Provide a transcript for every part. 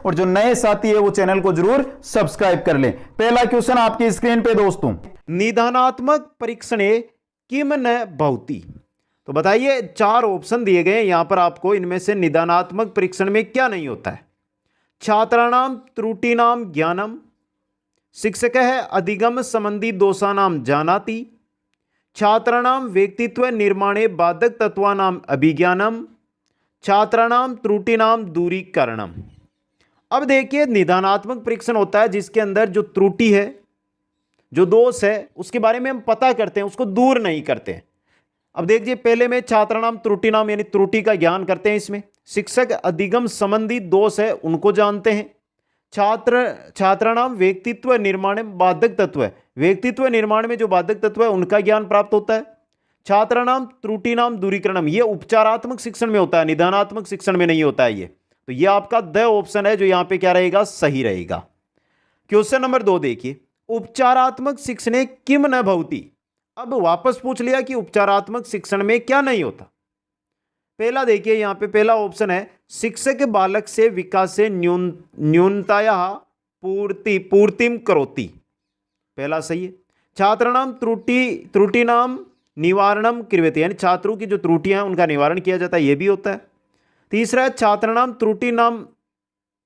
और जो नए साथी है वो चैनल को जरूर सब्सक्राइब कर लें। पहला क्वेश्चन आपकी स्क्रीन पे दोस्तों, निदानात्मक परीक्षणे किम न भवति। तो बताइए, चार ऑप्शन दिए गए यहां पर आपको, इनमें से निदानात्मक परीक्षण में क्या नहीं होता है। छात्राणाम त्रुटिनाम ज्ञानम, शिक्षक है अधिगम संबंधी दोषानाम जानाति, छात्राणाम व्यक्तित्व निर्माणे बाधक तत्वानाम अभिज्ञानम, छात्राणाम त्रुटिनाम दूरीकरणम। अब देखिए, निदानात्मक परीक्षण होता है जिसके अंदर जो त्रुटि है, जो दोष है, उसके बारे में हम पता करते हैं, उसको दूर नहीं करते हैं। अब देखिए, पहले में छात्राणाम त्रुटिनाम यानी त्रुटि का ज्ञान करते हैं। इसमें शिक्षक अधिगम संबंधी दोष है उनको जानते हैं। छात्राणाम व्यक्तित्व निर्माण में बाधक तत्व है, व्यक्तित्व निर्माण में जो बाधक तत्व है उनका ज्ञान प्राप्त होता है। छात्राणाम त्रुटिनाम दूरीकरणम, ये उपचारात्मक शिक्षण में होता है, निदानात्मक शिक्षण में नहीं होता है ये। तो ये आपका द ऑप्शन है जो यहां पे क्या रहेगा, सही रहेगा। क्वेश्चन नंबर 2 देखिए, उपचारात्मक शिक्षणे किम न भवति। अब वापस पूछ लिया कि उपचारात्मक शिक्षण में क्या नहीं होता। पहला देखिए, यहां पे पहला ऑप्शन है, शिक्षक बालक से विकास से न्यूनताया पूर्तिम करोति, पहला सही है। छात्राणाम त्रुटिनाम निवारणम क्रियते, यानी छात्रों की जो त्रुटियां हैं उनका निवारण किया जाता है, यह भी होता है। तीसरा है छात्राणाम त्रुटिनाम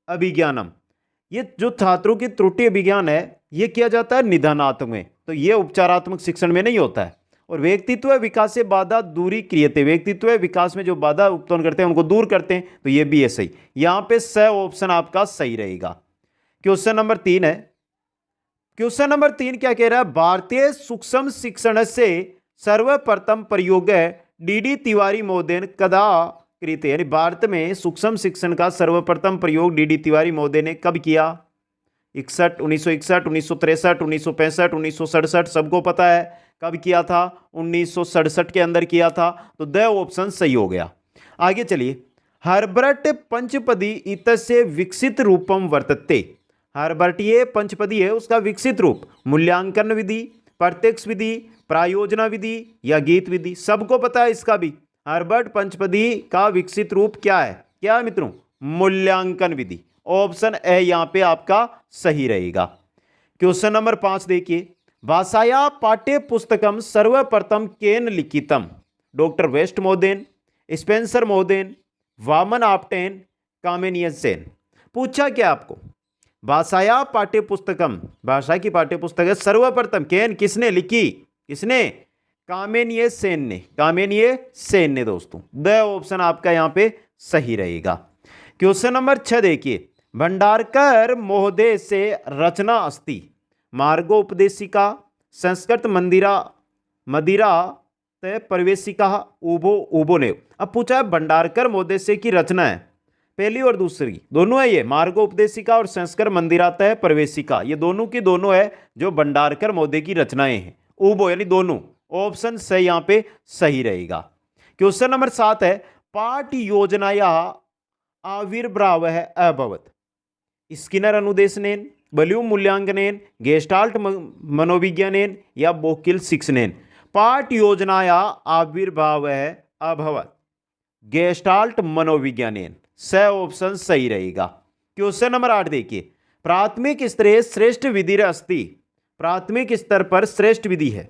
अभिज्ञानम, ये जो छात्रों की त्रुटि अभिज्ञान है ये किया जाता है निदानात्मक में, तो ये उपचारात्मक शिक्षण में नहीं होता है। और व्यक्तित्व विकास से बाधा दूरी क्रियते, व्यक्तित्व विकास में जो बाधा उत्पन्न करते हैं उनको दूर करते हैं, तो ये भी है सही। यहां पे स ऑप्शन आपका सही रहेगा। क्वेश्चन नंबर 3 है, क्वेश्चन नंबर 3 क्या कह रहा है, भारतीय सूक्ष्म शिक्षण से सर्वप्रथम प्रयोग डीडी तिवारी महोदय कदा कृत, यानी भारत में सूक्ष्म शिक्षण का सर्वप्रथम प्रयोग डीडी तिवारी महोदय ने कब किया। 1961, 1963, 1965, 1967, सबको पता है कब किया था, 1967 के अंदर किया था। तो द ऑप्शन सही हो गया। आगे चलिए, हर्बर्ट पंचपदी इतस्य विकसित रूपम वर्तते। हर्बर्ट ये पंचपदी है, उसका विकसित रूप मूल्यांकन विधि, प्रत्यक्ष विधि, प्रायोजना विधि या गीत विधि, सबको पता है इसका भी। हर्बर्ट पंचपदी का विकसित रूप क्या है, क्या है मित्रों, मूल्यांकन विधि। ऑप्शन ए यहां पे आपका सही रहेगा। क्वेश्चन नंबर 5 देखिए, भाषाया पाठ्य पुस्तकम सर्वप्रथम केन लिखितम। डॉक्टर वेस्ट महोदय, स्पेंसर महोदय, वामन आप्टेन, कामेनियस सेन। पूछा क्या आपको, भाषाया पाठ्य पुस्तकम, भाषा की पाठ्य पुस्तक है, सर्वप्रथम केन किसने लिखी, किसने, कामेनियस सेन ने, कामेनियस सेन ने दोस्तों। द ऑप्शन आपका यहां पे सही रहेगा। क्वेश्चन नंबर 6 देखिए, भंडारकर महोदय से रचना अस्ति मार्गोपदेशिका, संस्कृत मदिरा तय प्रवेशिका, उभो उभोनेव। अब पूछा है भंडारकर महोदय से की रचना है, पहली और दूसरी दोनों है, ये मार्गोपदेशिका और संस्कृत मंदिरा तय प्रवेशिका, ये दोनों की दोनों है जो भंडारकर महोदय की रचनाएं हैं। उभो यानी दोनों, ऑप्शन सही यहां पे सही रहेगा। क्वेश्चन नंबर 7 है, पाठ योजनाया आविर्भाव है अभवत स्किनर अनुदेशनेन, बल्यूम मूल्यांकनेन, गेस्टाल्ट मनोविज्ञानेन या बोकिल शिक्षनेन। पाठ योजनाया आविर्भाव है अभवत गेस्टाल्ट मनोविज्ञानेन, स ऑप्शन सही रहेगा। क्वेश्चन नंबर 8 देखिए, प्राथमिक स्तरे श्रेष्ठ विधि अस्ति। प्राथमिक स्तर पर श्रेष्ठ विधि है,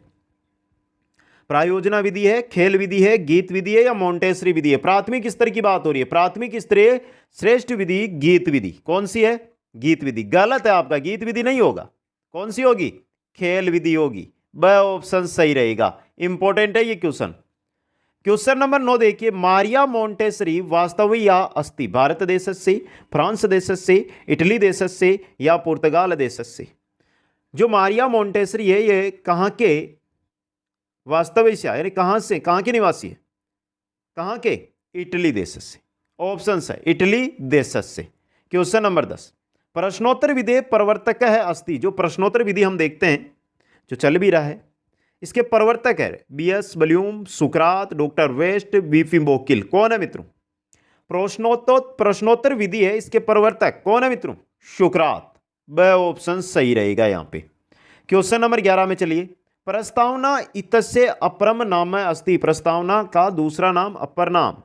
प्रायोजना विधि है, खेल विधि है, गीत विधि है या मोंटेसरी विधि है। प्राथमिक स्तर की बात हो रही है, प्राथमिक स्तरीय श्रेष्ठ विधि गीत विधि। कौन सी है, गीत विधि। गलत है आपका, गीत विधि नहीं होगा, कौन सी होगी, खेल विधि होगी। ब ऑप्शन सही रहेगा, इंपॉर्टेंट है ये क्वेश्चन। क्वेश्चन नंबर 9 देखिए, मारिया मोंटेसरी वास्तविया अस्ति भारत देशस्य, फ्रांस देशस्य, इटली देशस्य या पुर्तगाल देशस्य। जो मारिया मोंटेसरी है ये कहां के वास्तविक, यानी कहां से, कहां के निवासी है, कहां के, इटली देश से। ऑप्शन है इटली देश से। क्वेश्चन नंबर 10, प्रश्नोत्तर विधि प्रवर्तक है अस्ति। जो प्रश्नोत्तर विधि हम देखते हैं जो चल भी रहा है, इसके प्रवर्तक है बीएस बल्यूम, सुकरात, डॉक्टर वेस्ट, बीफी बोकिल। कौन है मित्रों, प्रश्नोत्तर विधि है, इसके प्रवर्तक कौन है मित्रों, सुकरात। ब ऑप्शन सही रहेगा यहां पे। क्वेश्चन नंबर 11 में चलिए, प्रस्तावना इतस्य अपरम नाम अस्ति। प्रस्तावना का दूसरा नाम अपर नाम।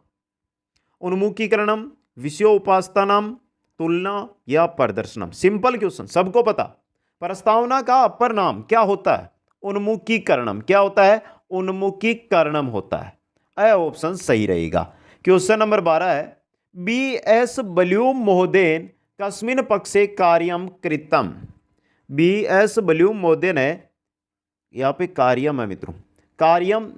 उन्मुखीकरणम, विषयोपासनाम, तुलना या प्रदर्शनम? सिंपल क्वेश्चन, सबको पता। प्रस्तावना का अपर नाम क्या होता है? उन्मुखीकरणम। क्या होता है? उन्मुखीकरणम होता है। ए ऑप्शन सही रहेगा। क्वेश्चन नंबर 12 है, बी एस बल्यूम महोदयन कस्मिन पक्षे कार्यम कृतम? बी एस बल्यूम महोदय ने, यहाँ पे कार्यम है मित्रों, कार्यम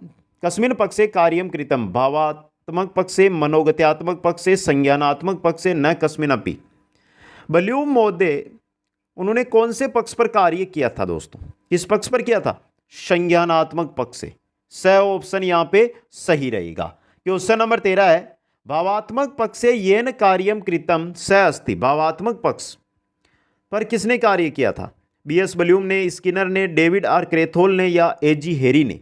कस्मिन पक्षे कार्यम कृतम? भावात्मक पक्षे, मनोगत्यात्मक पक्षे, संज्ञानात्मक पक्षे, न कस्मिन अपि? बल्यूम महोदय उन्होंने कौन से पक्ष पर कार्य किया था दोस्तों? किस पक्ष पर किया था? संज्ञानात्मक पक्ष से। स ऑप्शन यहां पे सही रहेगा। क्वेश्चन नंबर 13 है, भावात्मक पक्ष से येन कार्यम कृतम स अस्ति? भावात्मक पक्ष पर किसने कार्य किया था? बी एस बल्यूम ने, स्किनर ने, डेविड आर क्रेथोल ने या एजी हेरी ने?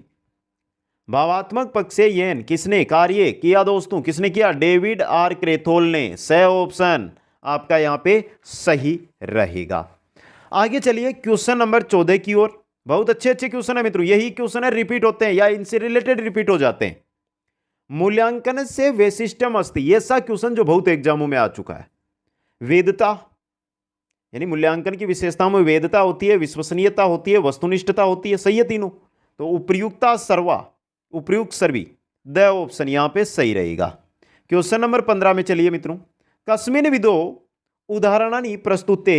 भावात्मक पक्ष से येन किसने कार्य किया दोस्तों? किसने किया? डेविड आर क्रेथोल ने। स ऑप्शन आपका यहां पे सही रहेगा। आगे चलिए क्वेश्चन नंबर 14 की ओर। बहुत अच्छे अच्छे क्वेश्चन है मित्रों, यही क्वेश्चन है रिपीट होते हैं या इनसे रिलेटेड रिपीट हो जाते हैं। मूल्यांकन से वैशिष्ट्यम अस्ति, ये ऐसा क्वेश्चन जो बहुत एग्जामों में आ चुका है। वेदता यानी मूल्यांकन की विशेषताओं में वेदता होती है, विश्वसनीयता होती है, वस्तुनिष्ठता होती है। सही है तीनों। तो उपयुक्ता सर्वा, उपयुक्त सर्वी, द ऑप्शन यहां पे सही रहेगा। क्वेश्चन नंबर 15 में चलिए मित्रों, कस्मिन विदो उदाहरणानि प्रस्तुते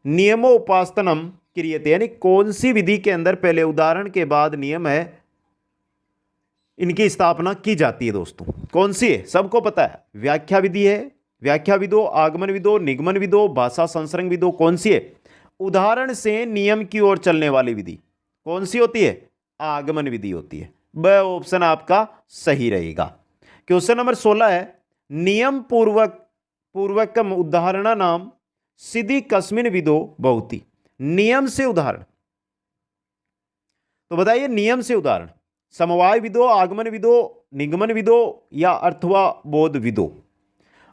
नियमोपास्तनम क्रियते? यानी कौन सी विधि के अंदर पहले उदाहरण के बाद नियम है, इनकी स्थापना की जाती है दोस्तों? कौन सी है? सबको पता है, व्याख्या विधि है। व्याख्या विदो, आगमन विदो, निगमन विदो, भाषा संसर्ग विदो, कौन सी है? उदाहरण से नियम की ओर चलने वाली विधि कौन सी होती है? आगमन विधि होती है। ब ऑप्शन आपका सही रहेगा। क्वेश्चन नंबर 16 है, नियम पूर्वकम उदाहरणा नाम सिद्धि कस्मिन विदो भवति? नियम से उदाहरण, तो बताइए नियम से उदाहरण समवाय विदो, आगमन विदो, निगमन विदो या अर्थवा बोध विदो?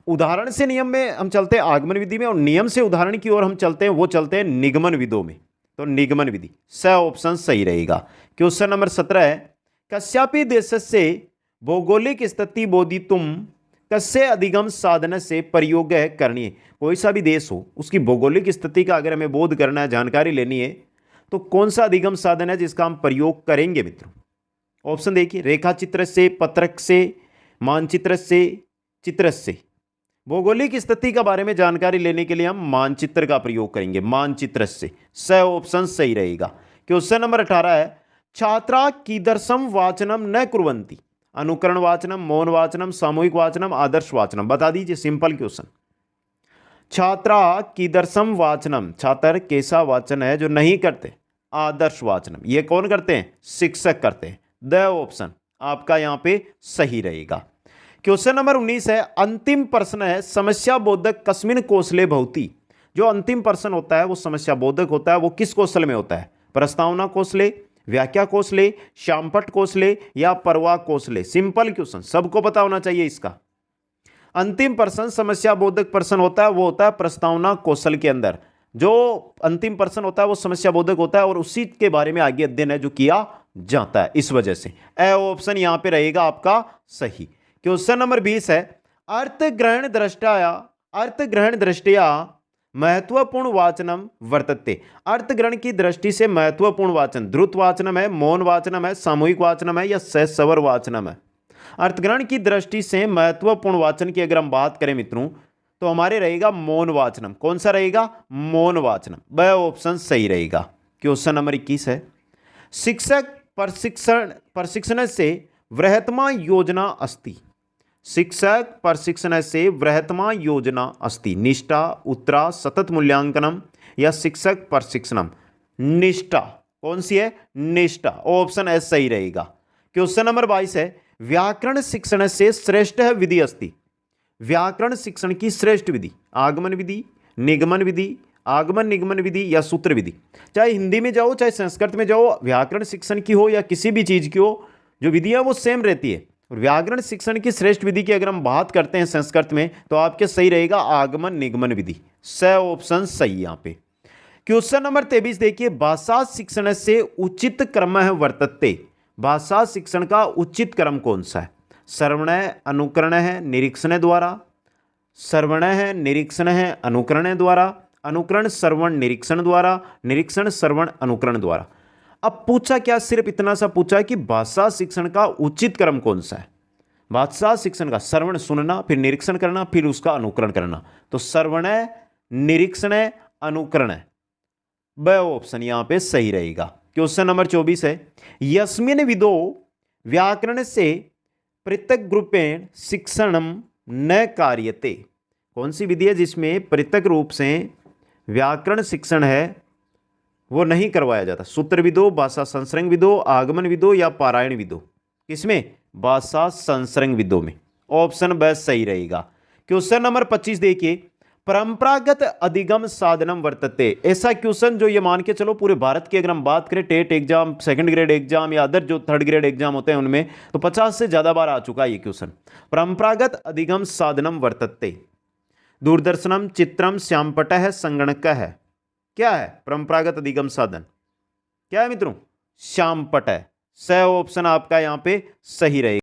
उदाहरण से नियम में हम चलते हैं आगमन विधि में, और नियम से उदाहरण की ओर हम चलते हैं, वो चलते हैं निगमन विदो में। तो निगमन विधि स ऑप्शन सही रहेगा। क्वेश्चन नंबर 17 है, कस्यापि देशस्य भौगोलिक स्थिति बोधितुम कस्य अधिगम साधन से प्रयोग करनी? कोई सा भी देश हो, उसकी भौगोलिक स्थिति का अगर हमें बोध करना है, जानकारी लेनी है, तो कौन सा अधिगम साधन है जिसका हम प्रयोग करेंगे मित्रों? ऑप्शन देखिए, रेखा चित्र से, पत्रक से, मानचित्र से, चित्र से। भौगोलिक स्थिति का बारे में जानकारी लेने के लिए हम मानचित्र का प्रयोग करेंगे, मानचित्र से। स ऑप्शन सही रहेगा। क्वेश्चन नंबर 18 है, छात्रा कीदर्शम वाचनम न कुर्वन्ति? अनुकरण वाचनम, मौन वाचनम, सामूहिक वाचनम, आदर्श वाचनम? बता दीजिए, सिंपल क्वेश्चन। छात्रा कीदर्शम वाचनम, छात्र कैसा वाचन है जो नहीं करते? आदर्श वाचनम, ये कौन करते हैं? शिक्षक करते हैं। द ऑप्शन आपका यहां पे सही रहेगा। क्वेश्चन नंबर 19 है, अंतिम प्रश्न है, समस्या बोधक कस्मिन कौशले भवति? जो अंतिम प्रश्न होता है वो समस्या बोधक होता है, वो किस कौशल में होता है? प्रस्तावना कौशले, व्याख्या कौशले, शामपट कौशले या परवाह कौशले? सिंपल क्वेश्चन, सबको पता होना चाहिए इसका। अंतिम प्रश्न समस्या बोधक प्रश्न होता है, वो होता है प्रस्तावना कौशल के अंदर। जो अंतिम प्रश्न होता है वो समस्या बोधक होता है, और उसी के बारे में आगे अध्ययन है जो किया जाता है। इस वजह से ए ऑप्शन यहां पे रहेगा आपका सही। क्वेश्चन नंबर 20 है, अर्थग्रहण दृष्टया महत्वपूर्ण वाचनम वर्तते? अर्थग्रहण की दृष्टि से महत्वपूर्ण वाचन द्रुत वाचनम है, मौन वाचनम है, सामूहिक वाचनम है या सस्वर वाचनम है? अर्थग्रहण की दृष्टि से महत्वपूर्ण वाचन की अगर हम बात करें मित्रों, तो हमारे रहेगा मौन वाचनम। कौन सा रहेगा? मौन वाचनम। ब ऑप्शन सही रहेगा। क्वेश्चन नंबर 21 है, शिक्षक प्रशिक्षण से वृहत्तमा योजना अस्ति? शिक्षक प्रशिक्षण से वृहत्तमा योजना अस्ति? निष्ठा, उत्तरा, सतत मूल्यांकनम या शिक्षक प्रशिक्षणम? निष्ठा। कौन सी है? निष्ठा। ऑप्शन एस सही रहेगा। क्वेश्चन नंबर 22 है, व्याकरण शिक्षण से श्रेष्ठ विधि अस्ति? व्याकरण शिक्षण की श्रेष्ठ विधि आगमन विधि, निगमन विधि, आगमन निगमन विधि या सूत्र विधि? चाहे हिंदी में जाओ चाहे संस्कृत में जाओ, व्याकरण शिक्षण की हो या किसी भी चीज की हो, जो विधियां वो सेम रहती है। और व्याकरण शिक्षण की श्रेष्ठ विधि की अगर हम बात करते हैं संस्कृत में, तो आपके सही रहेगा आगमन निगमन विधि। स ऑप्शन सही यहां पे। क्वेश्चन नंबर 23 देखिए, भाषा शिक्षण से उचित क्रम है वर्तते? भाषा शिक्षण का उचित क्रम कौन सा है? श्रवण है, अनुकरण है, निरीक्षण द्वारा, श्रवण है, निरीक्षण है, अनुकरण है द्वारा, अनुकरण श्रवण निरीक्षण द्वारा, निरीक्षण श्रवण अनुकरण द्वारा। अब पूछा क्या, सिर्फ इतना सा पूछा कि भाषा शिक्षण का उचित क्रम कौन सा है। भाषा शिक्षण का श्रवण सुनना, फिर निरीक्षण करना, फिर उसका अनुकरण करना। तो श्रवण है, निरीक्षण है, अनुकरण है, वह ऑप्शन यहां पे सही रहेगा। क्वेश्चन नंबर 24 है, यस्मिन विदो व्याकरण से पृथक रूपेण शिक्षणम न कार्यते। कौन सी विधि है जिसमें पृथक रूप से व्याकरण शिक्षण है वो नहीं करवाया जाता। सूत्र विदो, भाषा संसर्ग विदो, आगमन विदो या पारायण विदो। किसमें? भाषा संसर्ग विदो में। ऑप्शन ब सही रहेगा। क्वेश्चन नंबर 25 देखिए, परंपरागत अधिगम साधनम वर्तते। ऐसा क्वेश्चन जो ये मान के चलो पूरे भारत की अगर हम बात करें, TET exam, second grade exam या अदर जो थर्ड ग्रेड एग्जाम होते हैं उनमें, तो 50 से ज्यादा बार आ चुका है ये क्वेश्चन। परंपरागत अधिगम साधनम वर्तते, दूरदर्शनम, चित्रम, श्यामपटः, संगणक है। क्या है परंपरागत अधिगम साधन? क्या है मित्रों? श्यामपटः। स ऑप्शन आपका यहां पे सही रहेगा।